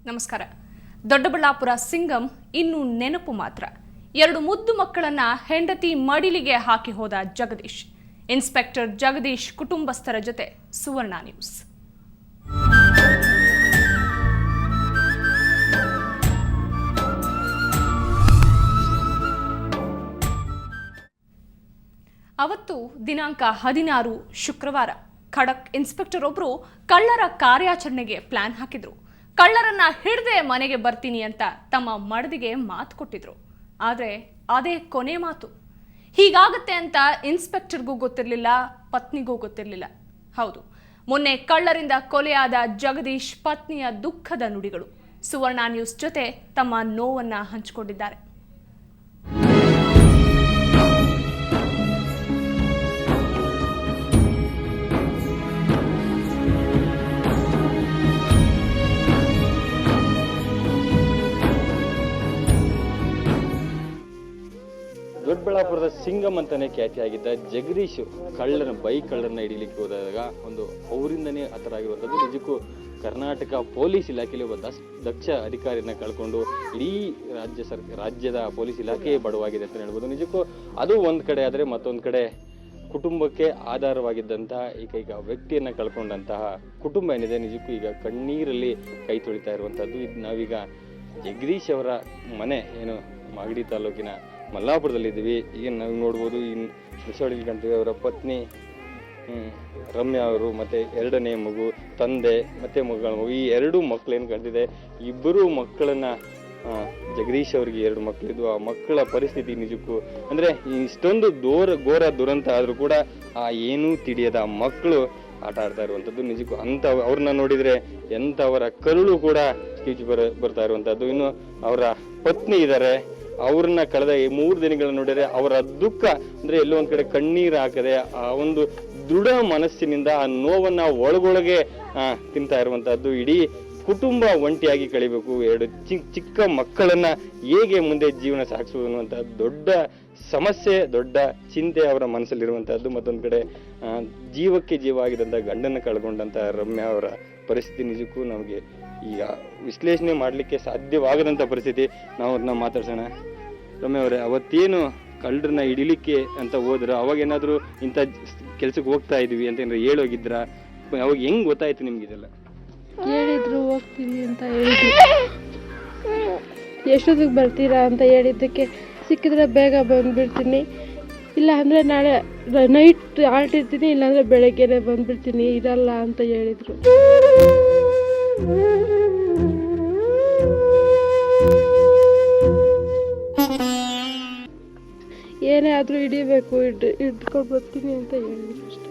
ನಮಸ್ಕಾರ. ದೊಡ್ಡಬಳ್ಳಾಪುರ ಸಿಂಗಂ ಇನ್ನು ನೆನಪು ಮಾತ್ರ. 2 ಮುದ್ದು ಮಕ್ಕಳನ್ನ ಹೆಂಡತಿ ಮಡಿಲಿಗೆ ಹಾಕಿ ಹೋದ ಜಗದೀಶ್. ಇನ್ಸ್ಪೆಕ್ಟರ್ ಜಗದೀಶ್ ಕುಟುಂಬಸ್ಥರ ಜೊತೆ ಸುವರ್ಣ ನ್ಯೂಸ್. ಅವತ್ತು ದಿನಾಂಕ 16 ಶುಕ್ರವಾರ ಖಡಕ್ ಇನ್ಸ್ಪೆಕ್ಟರ್ ಒಬ್ರು ಕಳ್ಳರ ಕಾರ್ಯಾಚರಣೆಗೆ ಪ್ಲಾನ್ ಹಾಕಿದ್ರು. ಕಳ್ಳರನ್ನ ಹಿಡ್ದೆ ಮನೆಗೆ ಬರ್ತೀನಿ ಅಂತ ತಮ್ಮ ಮಡದಿಗೆ ಮಾತು ಕೊಟ್ಟಿದ್ರು. ಆದ್ರೆ ಅದೇ ಕೊನೆ ಮಾತು. ಹೀಗಾಗತ್ತೆ ಅಂತ ಇನ್ಸ್ಪೆಕ್ಟರ್ಗೂ ಗೊತ್ತಿರಲಿಲ್ಲ, ಪತ್ನಿಗೂ ಗೊತ್ತಿರಲಿಲ್ಲ. ಹೌದು, ಮೊನ್ನೆ ಕಳ್ಳರಿಂದ ಕೊಲೆಯಾದ ಜಗದೀಶ್ ಪತ್ನಿಯ ದುಃಖದ ನುಡಿಗಳು. ಸುವರ್ಣ ನ್ಯೂಸ್ ಜೊತೆ ತಮ್ಮ ನೋವನ್ನ ಹಂಚಿಕೊಂಡಿದ್ದಾರೆ. ದೊಡ್ಡಬಳ್ಳಾಪುರದ ಸಿಂಗಂ ಅಂತಾನೆ ಖ್ಯಾತಿಯಾಗಿದ್ದ ಜಗದೀಶ್ ಬೈಕ್ ಕಳ್ಳರನ್ನ ಹಿಡಿಲಿಕ್ಕೆ ಹೋದಾಗ ಒಂದು ಅವರಿಂದನೇ ಹತರಾಗಿರುವಂಥದ್ದು. ನಿಜಕ್ಕೂ ಕರ್ನಾಟಕ ಪೊಲೀಸ್ ಇಲಾಖೆಯಲ್ಲಿ ಒಬ್ಬ ದಕ್ಷ ಅಧಿಕಾರಿಯನ್ನ ಕಳ್ಕೊಂಡು ಇಡೀ ರಾಜ್ಯದ ಪೊಲೀಸ್ ಇಲಾಖೆ ಬಡವಾಗಿದೆ ಅಂತ ಹೇಳ್ಬೋದು. ನಿಜಕ್ಕೂ ಅದು ಒಂದ್ ಕಡೆ ಆದ್ರೆ ಮತ್ತೊಂದ್ ಕಡೆ ಕುಟುಂಬಕ್ಕೆ ಆಧಾರವಾಗಿದ್ದಂತಹ ಏಕೈಕ ವ್ಯಕ್ತಿಯನ್ನ ಕಳ್ಕೊಂಡಂತಹ ಕುಟುಂಬ ಏನಿದೆ ನಿಜಕ್ಕೂ ಈಗ ಕಣ್ಣೀರಲ್ಲಿ ಕೈ ತೊಳಿತಾ ಇರುವಂತದ್ದು. ನಾವೀಗ ಜಗದೀಶ್ ಅವರ ಮನೆ ಏನು ಮಾಗಡಿ ತಾಲೂಕಿನ ಮಲ್ಲಾಪುರದಲ್ಲಿದ್ದೀವಿ. ಈಗ ನಾವು ನೋಡ್ಬೋದು, ಇನ್ನು ದೃಶ್ಯಾವಳಿಯಲ್ಲಿ ಕಾಣ್ತೀವಿ ಅವರ ಪತ್ನಿ ರಮ್ಯಾ ಅವರು, ಮತ್ತೆ 2ನೇ ಮಗು, ತಂದೆ ಮತ್ತೆ ಮಗಳ ಮಗು. ಈ 2 ಮಕ್ಕಳು ಏನು ಕಾಣ್ತಿದೆ, ಇಬ್ಬರು ಮಕ್ಕಳನ್ನ ಜಗದೀಶ್ ಅವರಿಗೆ 2 ಮಕ್ಕಳಿದ್ದು. ಆ ಮಕ್ಕಳ ಪರಿಸ್ಥಿತಿ ನಿಜಕ್ಕೂ ಅಂದ್ರೆ ಇಷ್ಟೊಂದು ಘೋರ ದುರಂತ ಆದ್ರೂ ಕೂಡ ಆ ಏನೂ ತಿಳಿಯದ ಮಕ್ಕಳು ಆಟ ಆಡ್ತಾ ಇರುವಂತದ್ದು. ನಿಜಕ್ಕೂ ಅವ್ರನ್ನ ನೋಡಿದ್ರೆ ಎಂತವರ ಕರುಳು ಕೂಡ ಕಿಚ್ಚು ಬರ್ತಾ ಇರುವಂತದ್ದು. ಇನ್ನು ಅವರ ಪತ್ನಿ ಇದ್ದಾರೆ, ಅವ್ರನ್ನ ಕಳೆದ 3 ದಿನಗಳನ್ನ ನೋಡಿದ್ರೆ ಅವರ ದುಃಖ ಅಂದ್ರೆ ಎಲ್ಲೋ ಒಂದ್ ಕಡೆ ಕಣ್ಣೀರು ಹಾಕದೆ ಆ ಒಂದು ದೃಢ ಮನಸ್ಸಿನಿಂದ ಆ ನೋವನ್ನ ಒಳಗೊಳಗೆ ತಿಂತಾ ಇರುವಂತಹದ್ದು. ಇಡೀ ಕುಟುಂಬ ಒಂಟಿಯಾಗಿ ಕಳಿಬೇಕು, 2 ಚಿಕ್ಕ ಮಕ್ಕಳನ್ನ ಹೇಗೆ ಮುಂದೆ ಜೀವನ ಸಾಗಿಸುವುದು ಅನ್ನುವಂತಹ ದೊಡ್ಡ ಸಮಸ್ಯೆ, ದೊಡ್ಡ ಚಿಂತೆ ಅವರ ಮನಸ್ಸಲ್ಲಿರುವಂತಹದ್ದು. ಮತ್ತೊಂದ್ ಕಡೆ ಜೀವಕ್ಕೆ ಜೀವ ಆಗಿದಂತ ಗಂಡನ್ನ ಕಳ್ಕೊಂಡಂತ ರಮ್ಯಾ ಅವರ ಪರಿಸ್ಥಿತಿ ನಿಜಕ್ಕೂ ನಮಗೆ ಈಗ ವಿಶ್ಲೇಷಣೆ ಮಾಡ್ಲಿಕ್ಕೆ ಸಾಧ್ಯವಾಗದಂತ ಪರಿಸ್ಥಿತಿ. ನಾವು ಅವ್ರನ್ನ ಮಾತಾಡ್ಸೋಣ. ರಮ್ಯಾ ಅವರೇ, ಅವತ್ತೇನು ಕಳ್ಳರನ್ನ ಹಿಡಿಲಿಕ್ಕೆ ಅಂತ ಹೋದ್ರ, ಅವಾಗ ಏನಾದ್ರು ಇಂಥ ಕೆಲ್ಸಕ್ಕೆ ಹೋಗ್ತಾ ಇದೀವಿ ಅಂತ ಏನಾದ್ರು ಹೇಳೋಗಿದ್ರ? ಅವಾಗ ಹೆಂಗ್ ಗೊತ್ತಾಯ್ತು ನಿಮ್ಗೆ ಇದೆಲ್ಲ? ಹೇಳಿದ್ರು ಹೋಗ್ತೀವಿ ಅಂತ ಹೇಳಿದ್ರು. ಎಷ್ಟೊತ್ತಿಗೆ ಬರ್ತೀರಾ ಅಂತ ಹೇಳಿದ್ದಕ್ಕೆ ಸಿಕ್ಕಿದ್ರೆ ಬೇಗ ಬಂದ್ಬಿಡ್ತೀನಿ, ಇಲ್ಲ ಅಂದರೆ ನಾಳೆ ನೈಟ್ ಆಲ್ಟಿರ್ತೀನಿ, ಇಲ್ಲಾಂದರೆ ಬೆಳಗ್ಗೆನೆ ಬಂದ್ಬಿಡ್ತೀನಿ, ಇರಲ್ಲ ಅಂತ ಹೇಳಿದರು. ಏನೇ ಆದರೂ ಹಿಡಿಬೇಕು, ಹಿಡ್ಕೊಂಡು ಬರ್ತೀನಿ ಅಂತ ಹೇಳಿದ್ರು ಅಷ್ಟೇ.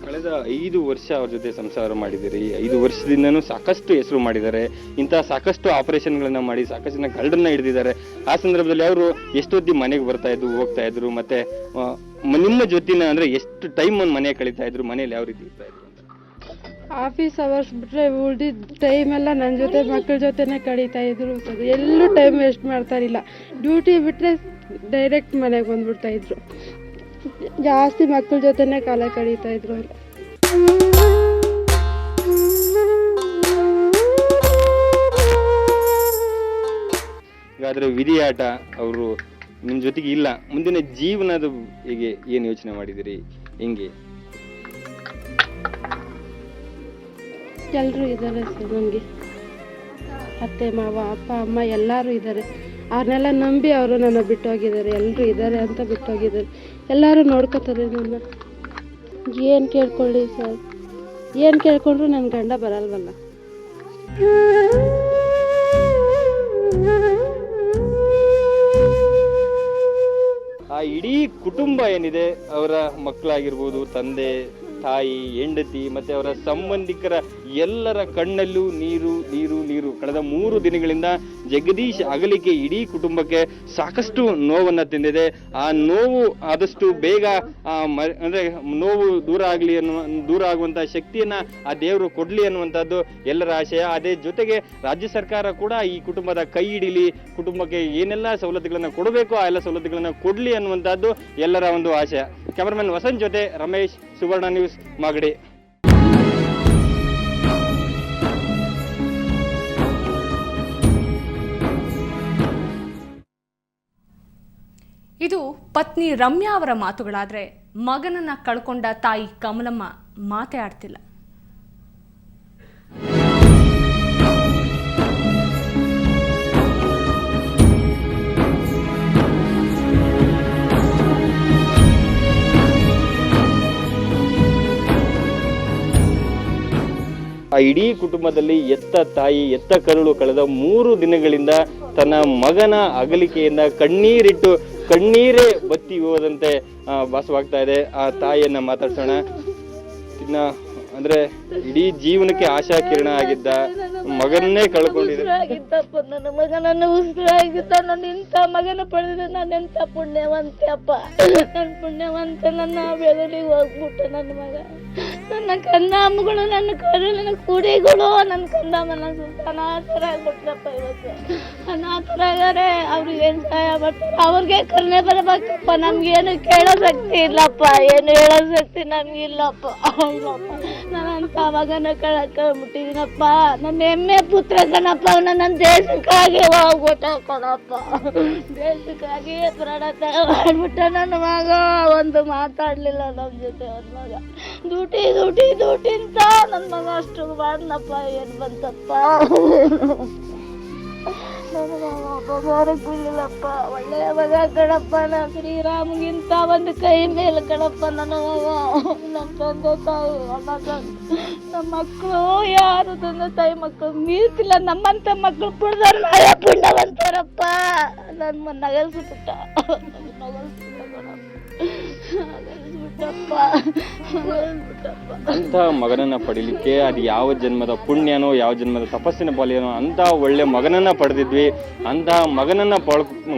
ಕಳೆದ 5 ವರ್ಷ ಅವ್ರ ಜೊತೆ ಸಂಸಾರ ಮಾಡಿದಿರಿ. 5 ವರ್ಷದಿಂದನೂ ಸಾಕಷ್ಟು ಹೆಸರು ಮಾಡಿದ್ದಾರೆ. ಇಂತಹ ಸಾಕಷ್ಟು ಆಪರೇಷನ್ಗಳನ್ನ ಮಾಡಿ ಸಾಕಷ್ಟು ಜನ ಕಳ್ಳರನ್ನ ಹಿಡಿದಿದ್ದಾರೆ. ಆ ಸಂದರ್ಭದಲ್ಲಿ ಅವರು ಎಷ್ಟೊತ್ತಿ ಮನೆಗೆ ಬರ್ತಾ ಇದ್ರು, ಹೋಗ್ತಾ ಇದ್ರು, ಮತ್ತೆ ನಿಮ್ಮ ಜೊತಿನ ಅಂದ್ರೆ ಎಷ್ಟು ಟೈಮ್ ಒಂದು ಮನೆ ಕಳೀತಾ ಇದ್ರು, ಮನೇಲಿ ಯಾವ ರೀತಿ ಇರ್ತಾ ಇದ್ರು? ಆಫೀಸ್ ಅವರ್ಸ್ ಬಿಟ್ರೆ ಉಳಿದಿದ್ದ ಟೈಮ್ ಎಲ್ಲ ನನ್ನ ಜೊತೆ ಮಕ್ಕಳ ಜೊತೆನೇ ಕಳೀತಾ ಇದ್ರು. ಎಲ್ಲೂ ಟೈಮ್ ವೇಸ್ಟ್ ಮಾಡ್ತಾರಿಲ್ಲ. ಡ್ಯೂಟಿ ಬಿಟ್ಟರೆ ಡೈರೆಕ್ಟ್ ಮನೆಗೆ ಬಂದ್ಬಿಡ್ತಾ ಇದ್ರು. ಜಾಸ್ತಿ ಮಕ್ಕಳ ಜೊತೆನೇ ಕಾಲ ಕಳೀತಾ ಇದ್ರು ಅವರು. ಹಾಗಾದ್ರೆ ವಿಧಿಯಾಟ ಅವರು ನಿಮ್ ಜೊತೆಗೆ ಇಲ್ಲ, ಮುಂದಿನ ಜೀವನದ ಹೇಗೆ ಏನ್ ಯೋಚನೆ ಮಾಡಿದಿರಿ, ಹೆಂಗೆ? ಎಲ್ಲರೂ ಇದ್ದಾರೆ ಸರ್, ನನಗೆ ಅತ್ತೆ ಮಾವ ಅಪ್ಪ ಅಮ್ಮ ಎಲ್ಲರೂ ಇದ್ದಾರೆ. ಅವ್ರನ್ನೆಲ್ಲ ನಂಬಿ ಅವರು ನನ್ನ ಬಿಟ್ಟೋಗಿದ್ದಾರೆ. ಎಲ್ಲರೂ ಇದ್ದಾರೆ ಅಂತ ಬಿಟ್ಟೋಗಿದ್ದಾರೆ. ಎಲ್ಲರೂ ನೋಡ್ಕೋತಾರೆ ನನ್ನ. ಏನು ಕೇಳ್ಕೊಳ್ಳಿ ಸರ್, ಏನು ಕೇಳ್ಕೊಂಡ್ರು ನನ್ನ ಗಂಡ ಬರಲ್ವಲ್ಲ. ಆ ಇಡೀ ಕುಟುಂಬ ಏನಿದೆ, ಅವರ ಮಕ್ಕಳಾಗಿರ್ಬೋದು, ತಂದೆ ತಾಯಿ, ಹೆಂಡತಿ, ಮತ್ತೆ ಅವರ ಸಂಬಂಧಿಕರ ಎಲ್ಲರ ಕಣ್ಣಲ್ಲೂ ನೀರು ನೀರು ನೀರು. ಕಳೆದ 3 ದಿನಗಳಿಂದ ಜಗದೀಶ್ ಅಗಲಿಕೆ ಇಡೀ ಕುಟುಂಬಕ್ಕೆ ಸಾಕಷ್ಟು ನೋವನ್ನ ತಿಂದಿದೆ. ಆ ನೋವು ಆದಷ್ಟು ಬೇಗ ಅಂದ್ರೆ ನೋವು ದೂರ ಆಗುವಂತಹ ಶಕ್ತಿಯನ್ನ ಆ ದೇವರು ಕೊಡ್ಲಿ ಅನ್ನುವಂಥದ್ದು ಎಲ್ಲರ ಆಶಯ. ಅದೇ ಜೊತೆಗೆ ರಾಜ್ಯ ಸರ್ಕಾರ ಕೂಡ ಈ ಕುಟುಂಬದ ಕೈ ಹಿಡಿಲಿ, ಕುಟುಂಬಕ್ಕೆ ಏನೆಲ್ಲ ಸವಲತ್ತುಗಳನ್ನ ಕೊಡಬೇಕು ಆ ಎಲ್ಲ ಸವಲತ್ತುಗಳನ್ನ ಕೊಡ್ಲಿ ಅನ್ನುವಂಥದ್ದು ಎಲ್ಲರ ಒಂದು ಆಶಯ. ಕ್ಯಾಮರಾಮನ್ ವಸಂತ್ ಜೊತೆ ರಮೇಶ್, ಸುವರ್ಣ ನ್ಯೂಸ್, ಮಾಗಡಿ. ಇದು ಪತ್ನಿ ರಮ್ಯಾ ಅವರ ಮಾತುಗಳಾದರೆ ಮಗನನ್ನ ಕಳ್ಕೊಂಡ ತಾಯಿ ಕಮಲಮ್ಮ ಮಾತೇ ಆಡ್ತಿಲ್ಲ. ಆ ಇಡೀ ಕುಟುಂಬದಲ್ಲಿ ಎತ್ತ ತಾಯಿ ಎತ್ತ ಕರುಳು ಕಳೆದ 3 ದಿನಗಳಿಂದ ತನ್ನ ಮಗನ ಅಗಲಿಕೆಯಿಂದ ಕಣ್ಣೀರೇ ಬತ್ತಿ ಹೋದಂತೆ ಭಾಸವಾಗ್ತಾ ಇದೆ. ಆ ತಾಯಿಯನ್ನ ಮಾತಾಡ್ಸೋಣ. ಇನ್ನ ಅಂದ್ರೆ ಇಡೀ ಜೀವನಕ್ಕೆ ಆಶಾ ಕಿರಣ ಆಗಿದ್ದ ಮಗನ್ನೇ ಕಳ್ಕೊಂಡಿದೆ. ನನ್ನ ಮಗನನ್ನು ಉಸಿರಾಗಿದ್ದ. ನಾನು ಇಂಥ ಮಗನ ಪಡೆದ್ರೆ ನಾನು ಎಂತ ಪುಣ್ಯವಂತೆ ಅಪ್ಪ. ನನ್ನ ಪುಣ್ಯವಂತೆ. ನನ್ನ ಬೆಳಲಿಗೆ ಹೋಗ್ಬಿಟ್ಟೆ ನನ್ನ ಮಗ. ನನ್ನ ಕಂದಮ್ಮಗಳು, ನನ್ನ ಕರುಳಿನ ಕುಡಿಗಳು, ನನ್ನ ಕಂದಮ್ಮನ ಅನಾಥರ ಆಗ್ಬಿಟ್ರಪ್ಪ. ಇವತ್ತು ಅನಾಥರಾಗಾರೆ ಅವ್ರಿಗೆ ಏನ್ ಸಹಾಯ ಮಾಡ್ತಾರೆ? ಅವ್ರಿಗೆ ಕರುಣೆ ಬರಬೇಕಪ್ಪ. ನಮ್ಗೇನು ಕೇಳೋ ಶಕ್ತಿ ಇಲ್ಲಪ್ಪ, ಏನು ಹೇಳೋ ಶಕ್ತಿ ನಮ್ಗಿಲ್ಲಪ್ಪ. ನಾನಂತ ಮಗನ ಕಳ್ಕೊಂಡ್ಬಿಟ್ಟಿದ್ದೀನಪ್ಪ. ನನ್ನ ಹೆಮ್ಮೆ ಪುತ್ರ ಕಣಪ್ಪ. ನನ್ನ ದೇಶಕ್ಕಾಗಿ ಹೋಗ್ಬಿಟ್ಟ ಕಣಪ್ಪ. ದೇಶಕ್ಕಾಗಿ ಪ್ರಾಣ ಮಾಡ್ಬಿಟ್ಟ ನನ್ನ ಮಗ. ಒಂದು ಮಾತಾಡ್ಲಿಲ್ಲ ನಮ್ಮ ಜೊತೆ. ಅವ್ರ ಮಗ ಡ್ಯೂಟಿಂತ ನನ್ನ ಮಗ ಅಷ್ಟು ಮಾಡ್ಲಪ್ಪ. ಏನ್ ಬಂತಪ್ಪ? ಬರಲಿಲ್ಲಪ್ಪ. ಒಳ್ಳೆಯ ಮಗ ಕಣಪ್ಪ. ನಾ ಶ್ರೀರಾಮಗಿಂತ ಒಂದು ಕೈ ಮೇಲೆ ಕಣಪ್ಪ ನನ್ನ ಮಗ. ನಮ್ಮ ತಂದೆ ತಾಯಿ ನಮ್ಮ ಮಕ್ಕಳು ಯಾರು ತಂದೆ ತಾಯಿ ಮಕ್ಕಳು ಮೀರ್ತಿಲ್ಲ. ನಮ್ಮಂತ ಮಕ್ಕಳು ಪುಡ್ದವ್ರು ನಾಳೆ ಪುಣ್ಯವಂತಾರಪ್ಪ. ನನ್ನ ನಗಲ್ಸಿಬಿಟ್ಟ ಅಂತ ಮಗನನ್ನ ಪಡಿಲಿಕ್ಕೆ ಅದು ಯಾವ ಜನ್ಮದ ಪುಣ್ಯನೋ ಯಾವ ಜನ್ಮದ ತಪಸ್ಸಿನ ಫಲನೋ ಅಂತ ಒಳ್ಳೆ ಮಗನನ್ನ ಪಡೆದಿದ್ವಿ. ಅಂತ ಮಗನನ್ನ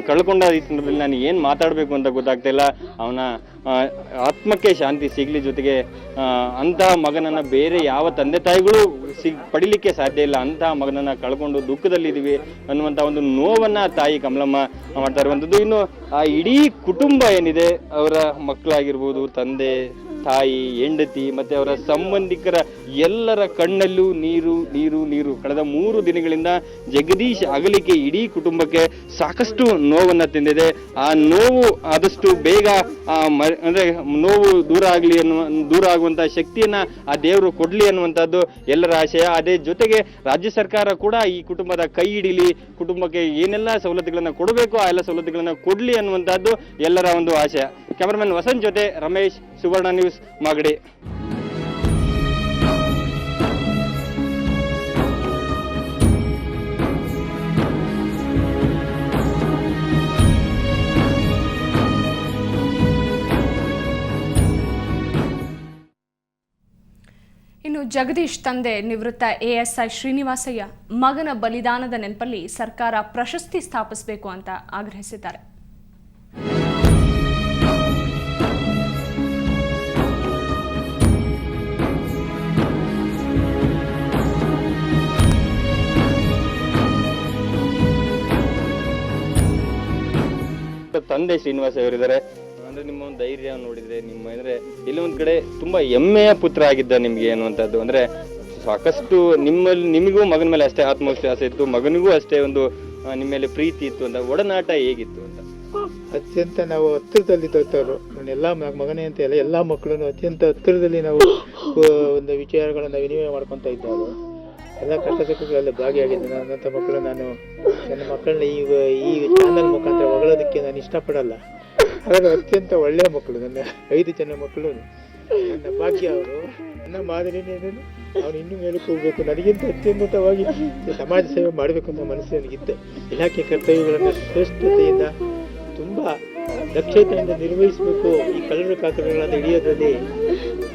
ಕಳ್ಕೊಂಡ ಈ ಸಂದರ್ಭದಲ್ಲಿ ನಾನು ಏನ್ ಮಾತಾಡ್ಬೇಕು ಅಂತ ಗೊತ್ತಾಗ್ತಾ ಇಲ್ಲ. ಅವನ ಆತ್ಮಕ್ಕೆ ಶಾಂತಿ ಸಿಗ್ಲಿ, ಜೊತೆಗೆ ಅಂತ ಮಗನನ್ನ ಬೇರೆ ಯಾವ ತಂದೆ ತಾಯಿಗಳು ಪಡಿಲಿಕ್ಕೆ ಸಾಧ್ಯ ಇಲ್ಲ. ಅಂತ ಮಗನನ್ನ ಕಳ್ಕೊಂಡು ದುಃಖದಲ್ಲಿದ್ದೀವಿ ಅನ್ನುವಂಥ ಒಂದು ನೋವನ್ನ ತಾಯಿ ಕಮಲಮ್ಮ ಮಾಡ್ತಾ ಇರುವಂಥದ್ದು. ಇನ್ನು ಆ ಇಡೀ ಕುಟುಂಬ ಏನಿದೆ, ಅವರ ಮಕ್ಕಳಾಗಿರ್ಬೋದು, ತಂದೆ ತಾಯಿ, ಹೆಂಡತಿ ಮತ್ತೆ ಅವರ ಸಂಬಂಧಿಕರ ಎಲ್ಲರ ಕಣ್ಣಲ್ಲೂ ನೀರು ನೀರು ನೀರು. ಕಳೆದ 3 ದಿನಗಳಿಂದ ಜಗದೀಶ್ ಅಗಲಿಕೆ ಇಡೀ ಕುಟುಂಬಕ್ಕೆ ಸಾಕಷ್ಟು ನೋವನ್ನ ತಿಂದಿದೆ. ಆ ನೋವು ಆದಷ್ಟು ಬೇಗ ಅಂದ್ರೆ ನೋವು ದೂರ ಆಗುವಂತ ಶಕ್ತಿಯನ್ನ ಆ ದೇವರು ಕೊಡ್ಲಿ ಅನ್ನುವಂಥದ್ದು ಎಲ್ಲರ ಆಶಯ. ಅದೇ ಜೊತೆಗೆ ರಾಜ್ಯ ಸರ್ಕಾರ ಕೂಡ ಈ ಕುಟುಂಬದ ಕೈ ಹಿಡಿಲಿ, ಕುಟುಂಬಕ್ಕೆ ಏನೆಲ್ಲ ಸವಲತ್ತುಗಳನ್ನ ಕೊಡಬೇಕು ಆ ಎಲ್ಲ ಸವಲತ್ತುಗಳನ್ನ ಕೊಡ್ಲಿ ಅನ್ನುವಂಥದ್ದು ಎಲ್ಲರ ಒಂದು ಆಶಯ. ಕ್ಯಾಮರಾಮನ್ ವಸಂತ್ ಜೊತೆ ರಮೇಶ್, ಸುವರ್ಣ ನ್ಯೂಸ್, ಮಾಗಡಿ. ಇನ್ನು ಜಗದೀಶ್ ತಂದೆ ನಿವೃತ್ತ ASI ಶ್ರೀನಿವಾಸಯ್ಯ ಮಗನ ಬಲಿದಾನದ ನೆನಪಲ್ಲಿ ಸರ್ಕಾರ ಪ್ರಶಸ್ತಿ ಸ್ಥಾಪಿಸಬೇಕು ಅಂತ ಆಗ್ರಹಿಸಿದ್ದಾರೆ. ತಂದೆ ಶ್ರೀನಿವಾಸ ಅವರಿದ್ದಾರೆ. ಅಂದ್ರೆ ನಿಮ್ಮ ಒಂದು ಧೈರ್ಯ ನೋಡಿದ್ರೆ, ನಿಮ್ಮ ಅಂದ್ರೆ ಇಲ್ಲೊಂದ್ ಕಡೆ ತುಂಬಾ ಹೆಮ್ಮೆಯ ಪುತ್ರ ಆಗಿದ್ದ ನಿಮ್ಗೆ ಅನ್ನುವಂಥದ್ದು. ಅಂದ್ರೆ ಸಾಕಷ್ಟು ನಿಮಗೂ ಮಗನ ಮೇಲೆ ಅಷ್ಟೇ ಆತ್ಮವಿಶ್ವಾಸ ಇತ್ತು, ಮಗನಿಗೂ ಅಷ್ಟೇ ಒಂದು ನಿಮ್ಮ ಮೇಲೆ ಪ್ರೀತಿ ಇತ್ತು ಅಂತ. ಒಡನಾಟ ಹೇಗಿತ್ತು ಅಂತ? ಅತ್ಯಂತ ನಾವು ಹತ್ತಿರದಲ್ಲಿ ದೊಡ್ಡವರು. ಎಲ್ಲ ಮಗನೇ ಅಂತ ಇಲ್ಲ, ಎಲ್ಲಾ ಮಕ್ಕಳನ್ನು ಅತ್ಯಂತ ಹತ್ತಿರದಲ್ಲಿ ನಾವು ಒಂದು ವಿಚಾರಗಳನ್ನ ವಿನಿಮಯ ಮಾಡ್ಕೊಂತ ಇದ್ದವರು. ಎಲ್ಲ ಕಷ್ಟ ಸುಖಗಳಲ್ಲಿ ಭಾಗಿಯಾಗಿದ್ದೆ. ನನ್ನಂಥ ಮಕ್ಕಳು, ನಾನು ನನ್ನ ಮಕ್ಕಳನ್ನ ಈ ಚಾನಲ್ ಮುಖಾಂತರ ಹೊಗಳೋದಕ್ಕೆ ನಾನು ಇಷ್ಟಪಡಲ್ಲ. ಹಾಗಾಗಿ ಅತ್ಯಂತ ಒಳ್ಳೆಯ ಮಕ್ಕಳು ನನ್ನ 5 ಜನ ಮಕ್ಕಳು. ನನ್ನ ಭಾಗ್ಯ ಅವರು. ನನ್ನ ಮಾದರಿನೇ ಅವನು ಇನ್ನೂ ಮೇಲಕ್ಕೆ ಹೋಗ್ಬೇಕು, ನನಗಿಂತ ಅತ್ಯುನ್ನತವಾಗಿ ಸಮಾಜ ಸೇವೆ ಮಾಡಬೇಕು ಅಂತ ಮನಸ್ಸು ನನಗಿತ್ತು. ಇಲಾಖೆ ಕರ್ತವ್ಯಗಳನ್ನು ಶ್ರೇಷ್ಠತೆಯಿಂದ ತುಂಬಾ ದಕ್ಷತೆಯಿಂದ ನಿರ್ವಹಿಸಬೇಕು. ಈ ಕಳ್ಳರ ಕಾತುರಗಳನ್ನು ಹಿಡಿಯೋದ್ರಲ್ಲಿ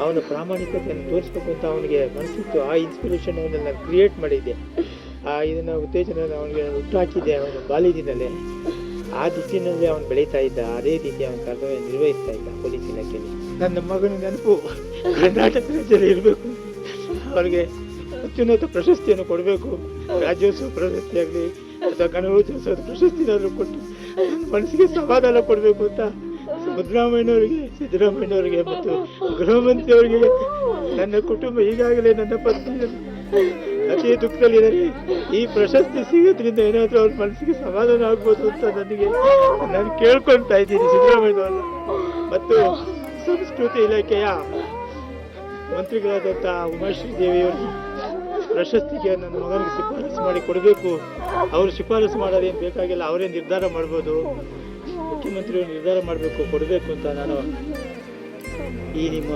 ಅವನ ಪ್ರಾಮಾಣಿಕತೆಯನ್ನು ತೋರಿಸ್ಬೇಕು ಅಂತ ಅವನಿಗೆ ಮನಸ್ಸಿತ್ತು. ಆ ಇನ್ಸ್ಪಿರೇಷನ್ ಅವನಲ್ಲಿ ನಾನು ಕ್ರಿಯೇಟ್ ಮಾಡಿದ್ದೆ. ಇದನ್ನ ಉತ್ತೇಜನ ಅವನಿಗೆ ಹುಟ್ಟುಹಾಕಿದ್ದೆ ಅವನ ಬಾಲ್ಯದಿಂದಲೇ. ಆ ದಿಕ್ಕಿನಲ್ಲಿ ಅವನು ಬೆಳೀತಾ ಇದ್ದ. ಅದೇ ರೀತಿ ಅವನ ಕರ್ತವ್ಯ ನಿರ್ವಹಿಸ್ತಾ ಇದ್ದ ಪೊಲೀಸ್ ಇಲಾಖೆಯಲ್ಲಿ. ನನ್ನ ಮಗನ ನೆನಪು ಕರ್ನಾಟಕ ರಾಜ್ಯದಲ್ಲಿ ಇರಬೇಕು. ಅವನಿಗೆ ಅತ್ಯುನ್ನತ ಪ್ರಶಸ್ತಿಯನ್ನು ಕೊಡಬೇಕು. ರಾಜ್ಯೋತ್ಸವ ಪ್ರಶಸ್ತಿ ಆಗಲಿ ಅಥವಾ ಗಣರಾಜ್ಯೋತ್ಸವದ ಪ್ರಶಸ್ತಿನಾದರೂ ಕೊಟ್ಟು ಮನಸ್ಸಿಗೆ ಸಮಾಧಾನ ಕೊಡಬೇಕು ಅಂತ ಸಿದ್ದರಾಮಯ್ಯನವರಿಗೆ ಮತ್ತು ಗೃಹ ಮಂತ್ರಿಯವರಿಗೆ ನನ್ನ ಕುಟುಂಬ ಈಗಾಗಲೇ ನನ್ನ ಪತ್ನಿ ಅತಿ ದುಃಖದಲ್ಲಿದ್ದಾರೆ. ಈ ಪ್ರಶಸ್ತಿ ಸಿಗೋದ್ರಿಂದ ಏನಾದರೂ ಅವ್ರ ಮನಸ್ಸಿಗೆ ಸಮಾಧಾನ ಆಗ್ಬೋದು ಅಂತ ನಾನು ಕೇಳ್ಕೊಳ್ತಾ ಇದ್ದೀನಿ ಸಿದ್ದರಾಮಯ್ಯನವರು ಮತ್ತು ಸಂಸ್ಕೃತಿ ಇಲಾಖೆಯ ಮಂತ್ರಿಗಳಾದಂಥ ಉಮಾಶ್ರೀ ದೇವಿಯವರು ಪ್ರಶಸ್ತಿಗೆ ನನ್ನ ಮಗನಿಗೆ ಶಿಫಾರಸು ಮಾಡಿ ಕೊಡಬೇಕು. ಅವರು ಶಿಫಾರಸು ಮಾಡೋದೇನು ಬೇಕಾಗಿಲ್ಲ, ಅವರೇ ನಿರ್ಧಾರ ಮಾಡ್ಬೋದು. ಮುಖ್ಯಮಂತ್ರಿಗಳು ನಿರ್ಧಾರ ಮಾಡಬೇಕು, ಕೊಡಬೇಕು ಅಂತ ನಾನು ಈ ನಿಮ್ಮ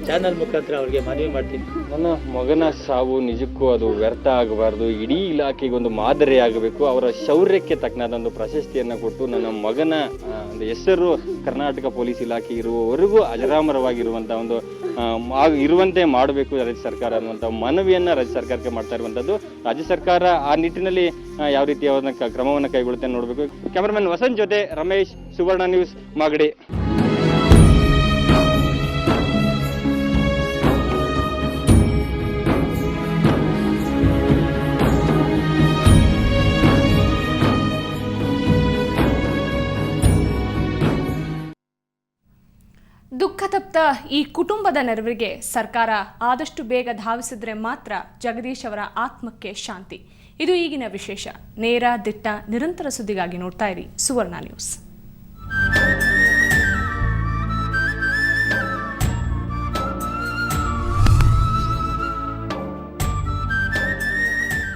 ಚಾನಲ್ ಮುಖಾಂತರ ಅವ್ರಿಗೆ ಮನವಿ ಮಾಡ್ತೀನಿ. ನನ್ನ ಮಗನ ಸಾವು ನಿಜಕ್ಕೂ ಅದು ವ್ಯರ್ಥ ಆಗಬಾರ್ದು, ಇಡೀ ಇಲಾಖೆಗೆ ಒಂದು ಮಾದರಿ ಆಗಬೇಕು. ಅವರ ಶೌರ್ಯಕ್ಕೆ ತಕ್ಕನಾದ ಒಂದು ಪ್ರಶಸ್ತಿಯನ್ನು ಕೊಟ್ಟು ನನ್ನ ಮಗನ ಒಂದು ಹೆಸರು ಕರ್ನಾಟಕ ಪೊಲೀಸ್ ಇಲಾಖೆ ಇರುವವರೆಗೂ ಅಜರಾಮರವಾಗಿರುವಂಥ ಒಂದು ಇರುವಂತೆ ಮಾಡಬೇಕು ರಾಜ್ಯ ಸರ್ಕಾರ ಅನ್ನುವಂಥ ಮನವಿಯನ್ನು ರಾಜ್ಯ ಸರ್ಕಾರಕ್ಕೆ ಮಾಡ್ತಾ ಇರುವಂಥದ್ದು. ರಾಜ್ಯ ಸರ್ಕಾರ ಆ ನಿಟ್ಟಿನಲ್ಲಿ ಯಾವ ರೀತಿಯ ಕ್ರಮವನ್ನು ಕೈಗೊಳ್ಳುತ್ತೆ ನೋಡಬೇಕು. ಕ್ಯಾಮರಾಮನ್ ವಸಂತ್ ಜೊತೆ ರಮೇಶ್, ಸುವರ್ಣ ನ್ಯೂಸ್, ಮಾಗಡಿ. ದುಃಖತಪ್ತ ಈ ಕುಟುಂಬದ ನೆರವಿಗೆ ಸರ್ಕಾರ ಆದಷ್ಟು ಬೇಗ ಧಾವಿಸಿದ್ರೆ ಮಾತ್ರ ಜಗದೀಶ್ ಅವರ ಆತ್ಮಕ್ಕೆ ಶಾಂತಿ. ಇದು ಈಗಿನ ವಿಶೇಷ. ನೇರ, ದಿಟ್ಟ, ನಿರಂತರ ಸುದ್ದಿಗಾಗಿ ನೋಡ್ತಾ ಇರಿ ಸುವರ್ಣ ನ್ಯೂಸ್.